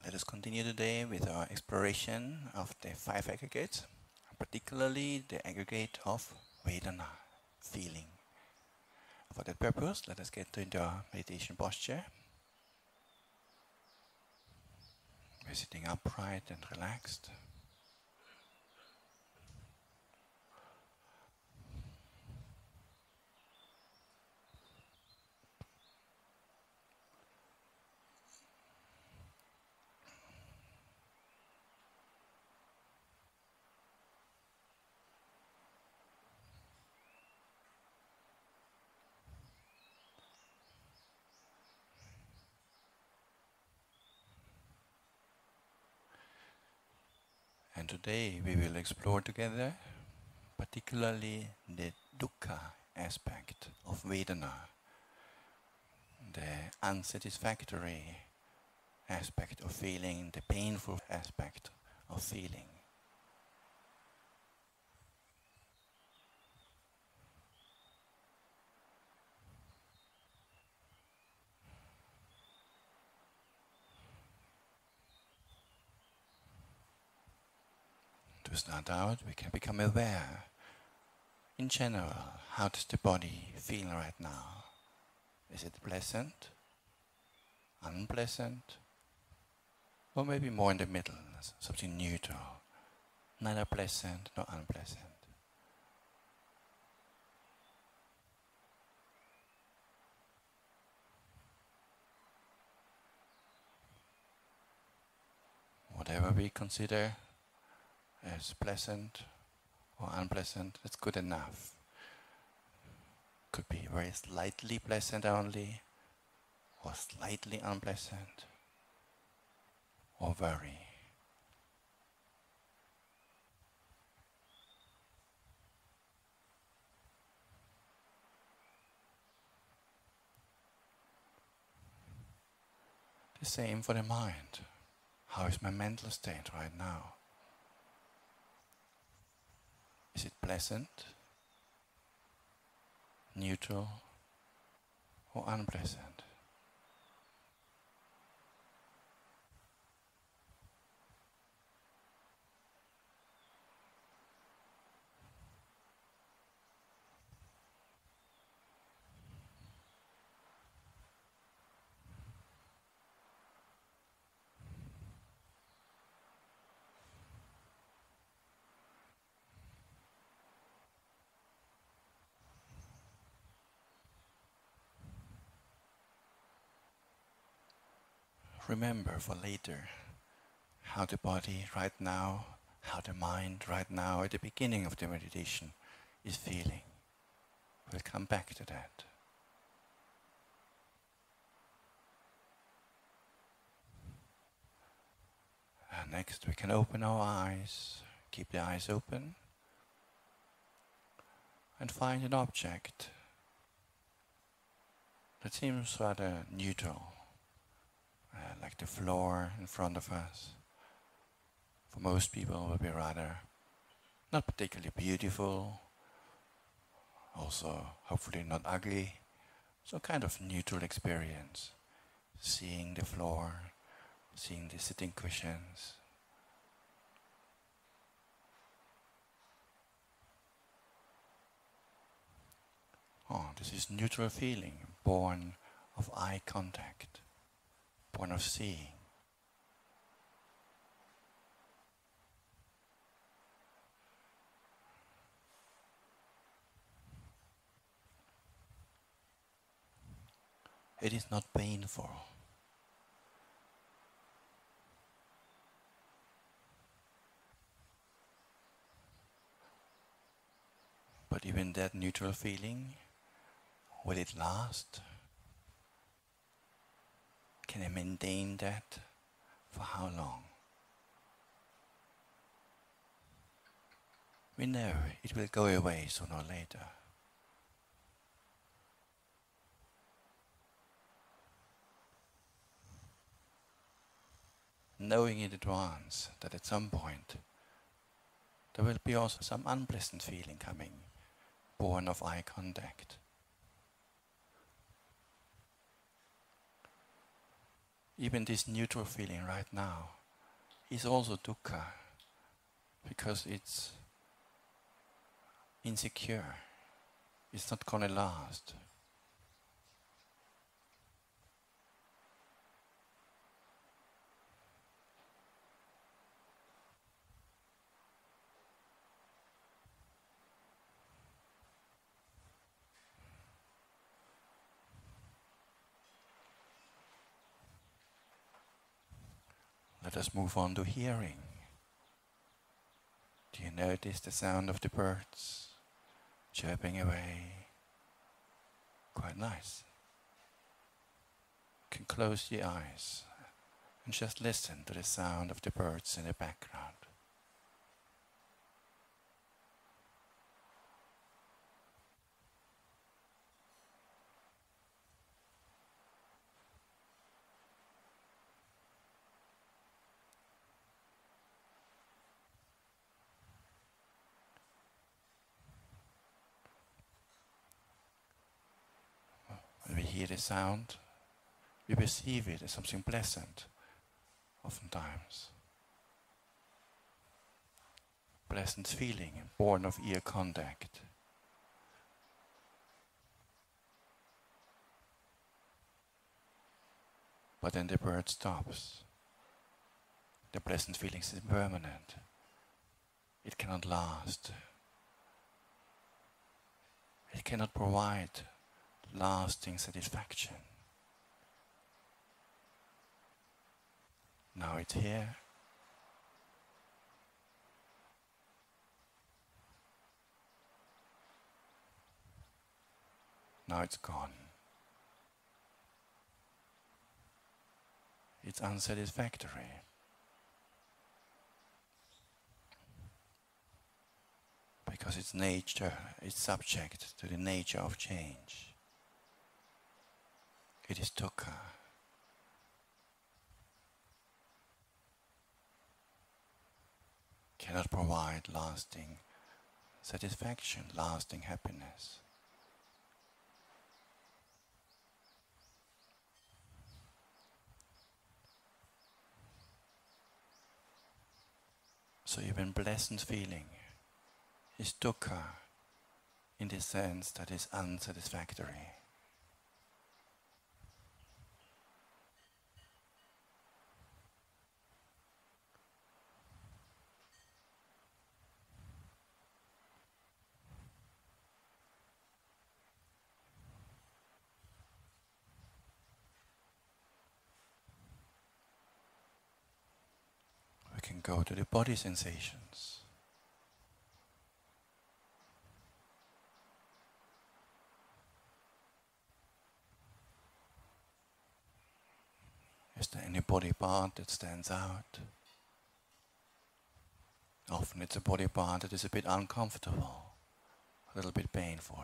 Let us continue today with our exploration of the five aggregates, particularly the aggregate of Vedana, feeling. For that purpose, let us get into our meditation posture. We're sitting upright and relaxed. And today we will explore together particularly the dukkha aspect of Vedana, the unsatisfactory aspect of feeling, the painful aspect of feeling. To start out, we can become aware, in general, how does the body feel right now? Is it pleasant, unpleasant, or maybe more in the middle, something neutral, neither pleasant nor unpleasant? Whatever we consider as pleasant or unpleasant, that's good enough. Could be very slightly pleasant only, or slightly unpleasant, or very. The same for the mind. How is my mental state right now? Is it pleasant, neutral, or unpleasant? Remember for later how the body right now, how the mind right now at the beginning of the meditation is feeling. We'll come back to that. And next we can open our eyes, keep the eyes open, and find an object that seems rather neutral. Like the floor in front of us. For most people it will be rather not particularly beautiful, also hopefully not ugly, so kind of neutral experience. Seeing the floor, seeing the sitting cushions. Oh, this is neutral feeling, born of eye contact. Born of seeing. It is not painful. But even that neutral feeling, will it last? Can I maintain that for how long? We know it will go away sooner or later. Knowing in advance that at some point there will be also some unpleasant feeling coming, born of eye contact. Even this neutral feeling right now is also dukkha, because it's insecure. It's not going to last. Let us move on to hearing. Do you notice the sound of the birds chirping away? Quite nice. You can close your eyes and just listen to the sound of the birds in the background. When we hear the sound, we perceive it as something pleasant, oftentimes. Pleasant feeling born of ear contact. But then the bird stops. The pleasant feeling is impermanent. It cannot last. It cannot provide lasting satisfaction. Now it's here. Now it's gone. It's unsatisfactory. Because its nature is subject to the nature of change. It is dukkha. Cannot provide lasting satisfaction, lasting happiness. So even pleasant feeling is dukkha in the sense that is unsatisfactory. We can go to the body sensations. Is there any body part that stands out? Often it's a body part that is a bit uncomfortable, a little bit painful.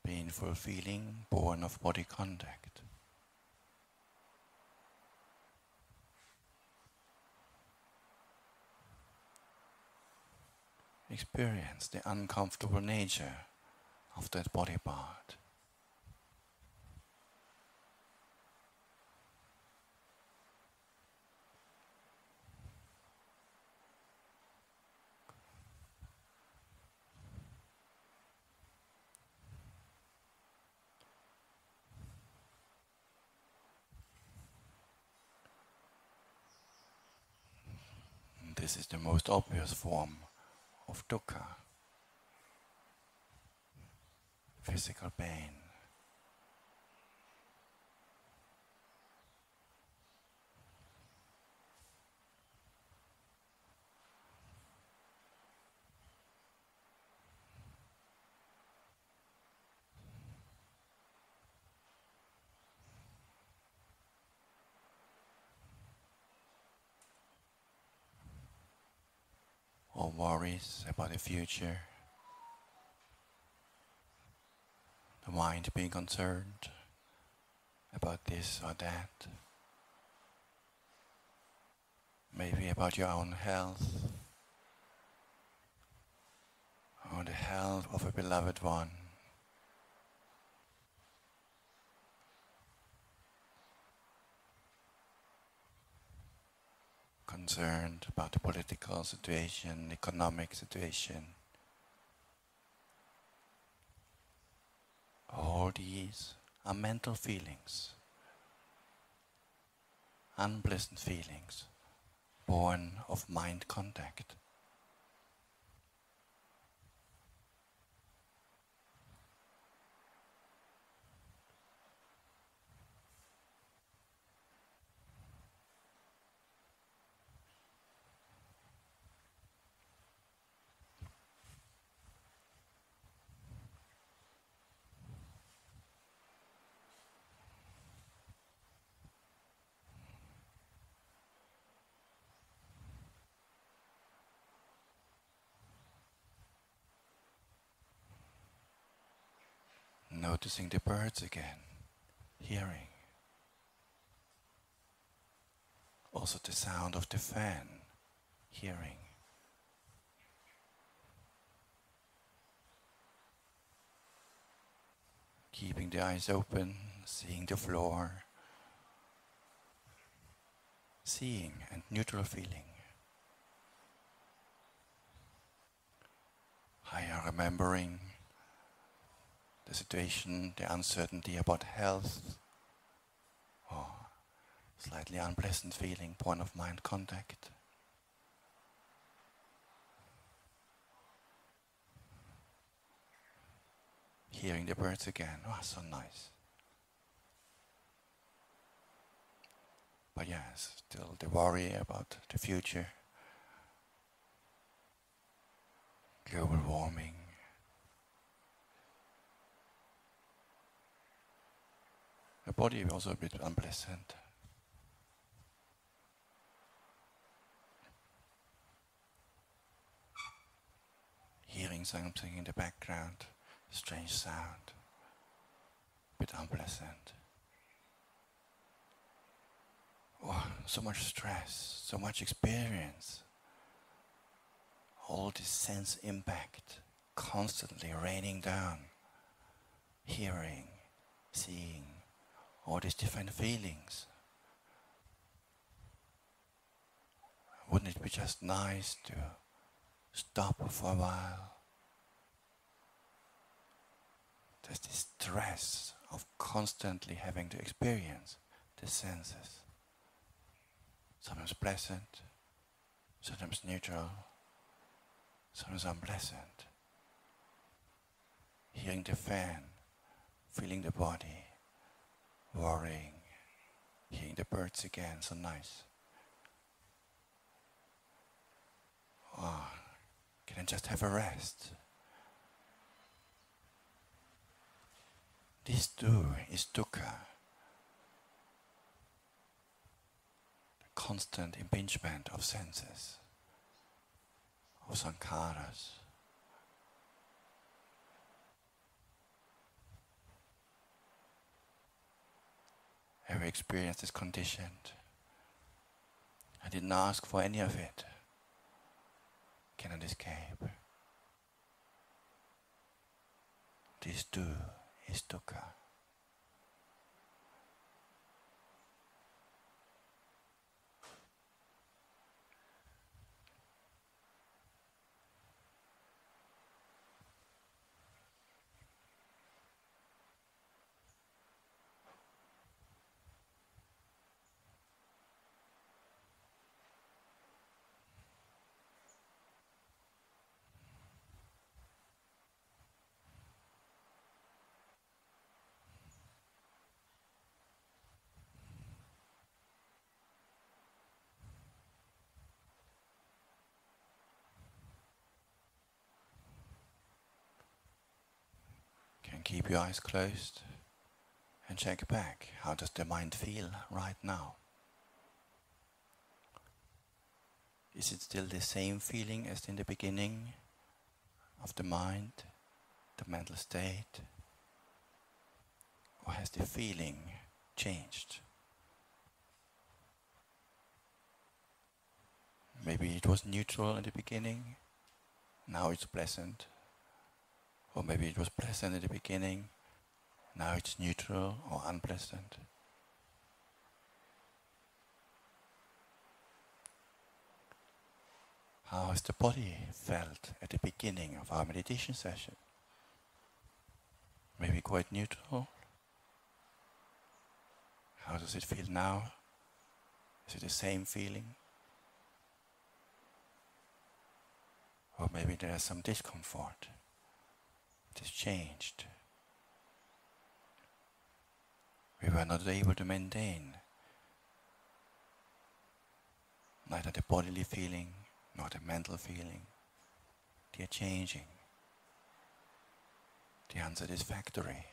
Painful feeling born of body contact. Experience the uncomfortable nature of that body part. And this is the most obvious form of dukkha, physical pain. Or worries about the future, the mind being concerned about this or that, maybe about your own health, health of a beloved one. Concerned about the political situation, economic situation. All these are mental feelings, unpleasant feelings, born of mind contact. Noticing the birds again, hearing. Also the sound of the fan, hearing. Keeping the eyes open, seeing the floor, seeing and neutral feeling. I am remembering the situation, the uncertainty about health, or slightly unpleasant feeling, born of mind contact. Hearing the birds again, oh, so nice. But yes, still the worry about the future, global warming. The body is also a bit unpleasant. Hearing something in the background, strange sound, a bit unpleasant. Oh, so much stress, so much experience. All this sense impact, constantly raining down, hearing, seeing, all these different feelings. Wouldn't it be just nice to stop for a while? There's this stress of constantly having to experience the senses. Sometimes pleasant, sometimes neutral, sometimes unpleasant. Hearing the fan, feeling the body, worrying, hearing the birds again, so nice. Oh, can I just have a rest? This too is dukkha. The constant impingement of senses, of sankharas. Every experience is conditioned. I didn't ask for any of it. Cannot escape. This too is dukkha. Can keep your eyes closed and check back. How does the mind feel right now? Is it still the same feeling as in the beginning of the mind, the mental state? Or has the feeling changed? Maybe it was neutral in the beginning, now it's pleasant. Or maybe it was pleasant at the beginning, now it's neutral or unpleasant. How has the body felt at the beginning of our meditation session? Maybe quite neutral. How does it feel now? Is it the same feeling? Or maybe there is some discomfort. It has changed. We were not able to maintain neither the bodily feeling nor the mental feeling. They are changing. The unsatisfactory.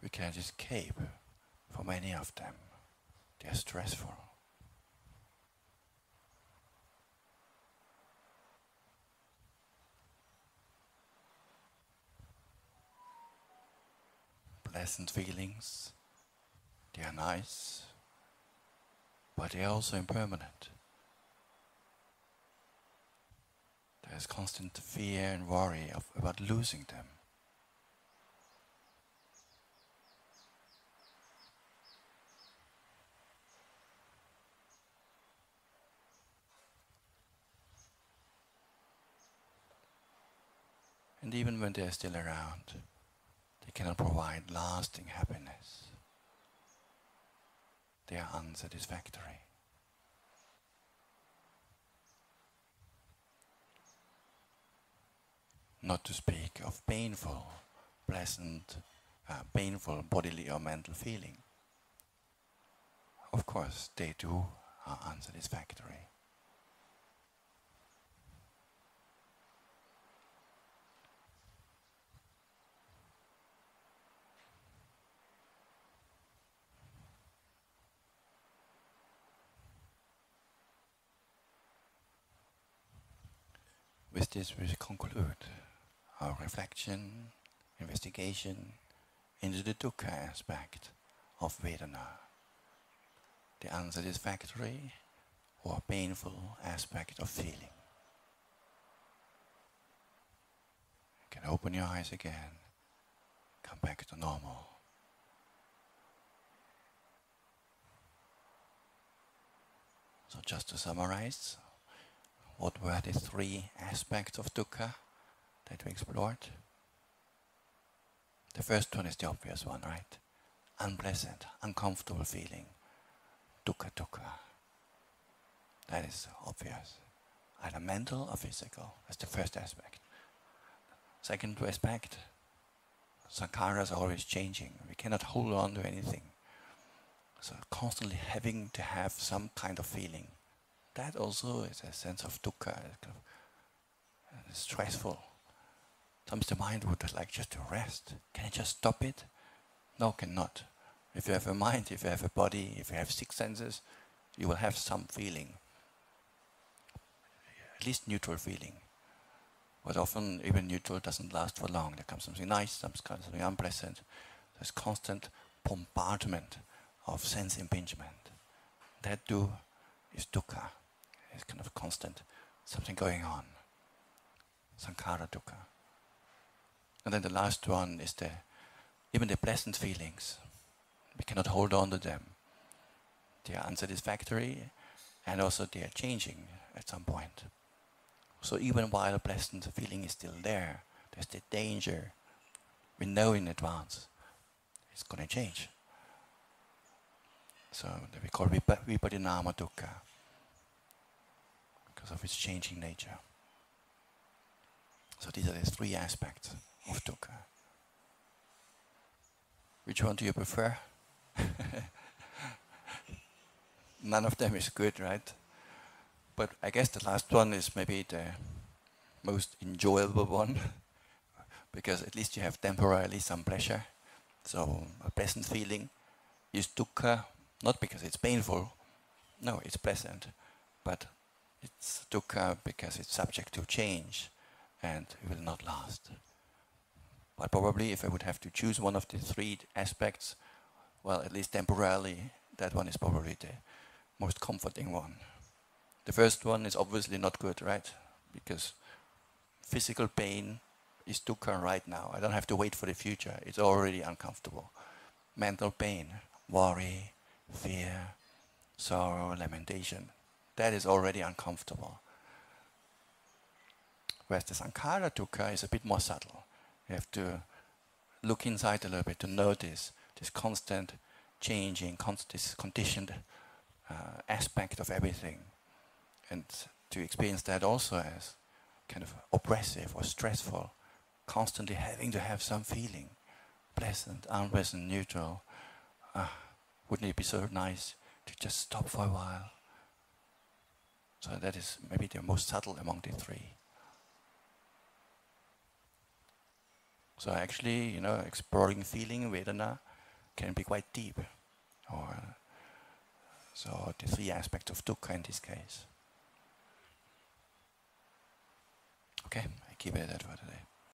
We can't escape from any of them. They are stressful. Pleasant feelings, they are nice, but they are also impermanent. There is constant fear and worry about losing them. And even when they are still around, they cannot provide lasting happiness. They are unsatisfactory. Not to speak of painful, pleasant, painful bodily or mental feeling. Of course, they too are unsatisfactory. With this we conclude our reflection, investigation into the dukkha aspect of Vedana, the unsatisfactory or painful aspect of feeling. You can open your eyes again, come back to normal. So just to summarize, what were the three aspects of dukkha that we explored? The first one is the obvious one, right? Unpleasant, uncomfortable feeling. Dukkha, dukkha. That is obvious. Either mental or physical. That's the first aspect. Second aspect, sankharas are always changing. We cannot hold on to anything. So constantly having to have some kind of feeling. That also is a sense of dukkha, kind of stressful. Sometimes the mind would like just to rest. Can I just stop it? No, cannot. If you have a mind, if you have a body, if you have six senses, you will have some feeling. At least neutral feeling. But often even neutral doesn't last for long. There comes something nice, something unpleasant. There's constant bombardment of sense impingement. That too is dukkha. It's kind of constant, something going on. Sankhara dukkha. And then the last one is even the pleasant feelings. We cannot hold on to them. They are unsatisfactory and also they are changing at some point. So even while a pleasant feeling is still there, there's the danger. We know in advance it's going to change. So that we call viparinama dukkha, because of its changing nature. So these are the three aspects of dukkha. Which one do you prefer? None of them is good, right? But I guess the last one is maybe the most enjoyable one, because at least you have temporarily some pleasure. So a pleasant feeling is dukkha, not because it's painful, no, it's pleasant, but it's dukkha because it's subject to change and it will not last. But probably if I would have to choose one of the three aspects, well, at least temporarily, that one is probably the most comforting one. The first one is obviously not good, right? because physical pain is dukkha right now. I don't have to wait for the future. It's already uncomfortable. Mental pain, worry, fear, sorrow, lamentation, that is already uncomfortable. Whereas the sankhara dukkha is a bit more subtle. You have to look inside a little bit to notice this constant changing, this conditioned aspect of everything, and to experience that also as kind of oppressive or stressful, constantly having to have some feeling, pleasant, unpleasant, neutral. Wouldn't it be so nice to just stop for a while? So that is maybe the most subtle among the three. So actually, exploring feeling, Vedana, can be quite deep. So the three aspects of dukkha in this case. Okay, I keep it at that for today.